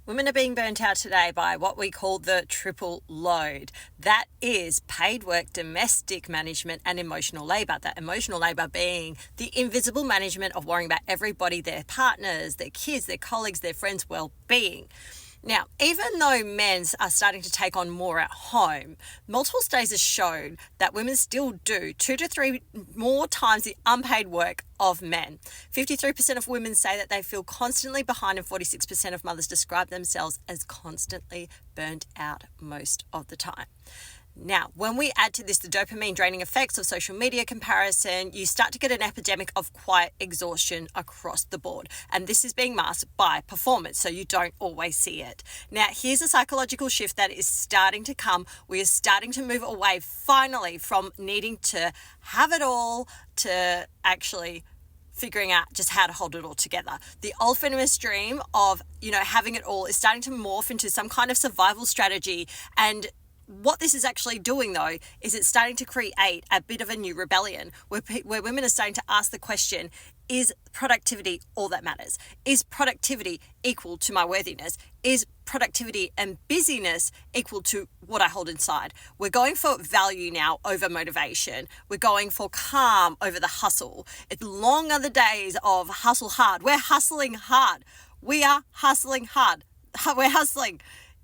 Women are being burnt out today by what we call the triple load. That is paid work, domestic management, and emotional labour. That emotional labour being the invisible management of worrying about everybody, their partners, their kids, their colleagues, their friends' well-being. Now, even though men are starting to take on more at home, multiple studies have shown that women still do 2 to 3 more times the unpaid work of men. 53% of women say that they feel constantly behind, and 46% of mothers describe themselves as constantly burnt out most of the time. Now, when we add to this the dopamine draining effects of social media comparison, you start to get an epidemic of quiet exhaustion across the board. And this is being masked by performance, so you don't always see it. Now, here's a psychological shift that is starting to come. We are starting to move away, finally, from needing to have it all to actually figuring out just how to hold it all together. The old feminist dream of, having it all is starting to morph into some kind of survival strategy. And what this is actually doing, though, is it's starting to create a bit of a new rebellion where women are starting to ask the question, is productivity all that matters? Is productivity equal to my worthiness? Is productivity and busyness equal to what I hold inside? We're going for value now over motivation. We're going for calm over the hustle. It's long are the days of hustle hard. We're hustling hard. We are hustling hard. We're hustling.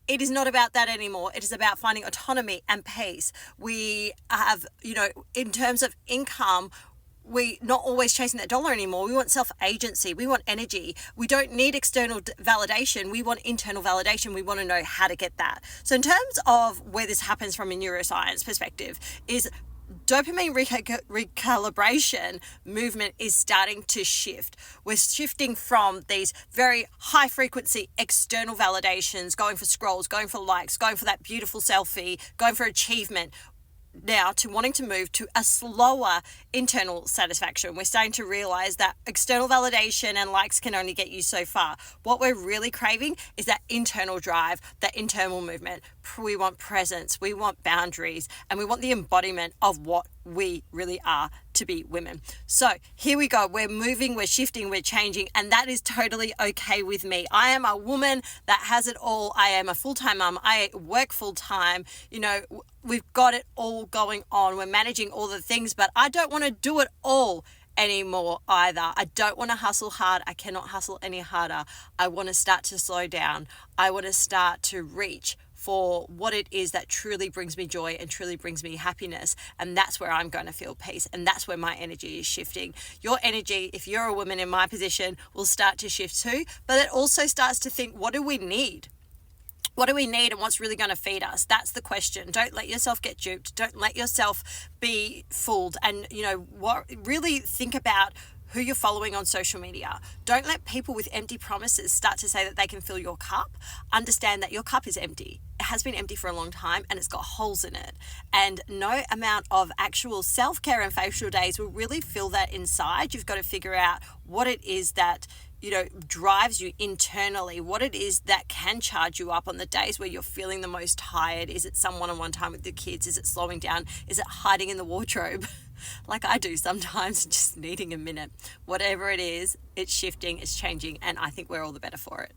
It is not about that anymore. It is about finding autonomy and peace. We have, in terms of income, we're not always chasing that dollar anymore. We want self-agency. We want energy. We don't need external validation. We want internal validation. We want to know how to get that. So in terms of where this happens from a neuroscience perspective is dopamine recalibration movement is starting to shift. We're shifting from these very high frequency external validations, going for scrolls, going for likes, going for that beautiful selfie, going for achievement, now to wanting to move to a slower internal satisfaction. We're starting to realize that external validation and likes can only get you so far. What we're really craving is that internal drive, that internal movement. We want presence, we want boundaries, and we want the embodiment of what we really are to be women. So here we go. We're moving, we're shifting, we're changing, and that is totally okay with me. I am a woman that has it all. I am a full-time mum. I work full-time. We've got it all going on. We're managing all the things, but I don't want to do it all anymore either. I don't want to hustle hard. I cannot hustle any harder. I want to start to slow down. I want to start to reach for what it is that truly brings me joy and truly brings me happiness. And that's where I'm going to feel peace. And that's where my energy is shifting. Your energy, if you're a woman in my position, will start to shift too. But it also starts to think, what do we need? What do we need and what's really going to feed us? That's the question. Don't let yourself get duped. Don't let yourself be fooled. And, really think about who you're following on social media. Don't let people with empty promises start to say that they can fill your cup. Understand that your cup is empty. It has been empty for a long time and it's got holes in it. And no amount of actual self-care and facial days will really fill that inside. You've got to figure out what it is that drives you internally, what it is that can charge you up on the days where you're feeling the most tired. Is it some one-on-one time with the kids? Is it slowing down? Is it hiding in the wardrobe? Like I do sometimes, just needing a minute. Whatever it is, it's shifting, it's changing, and I think we're all the better for it.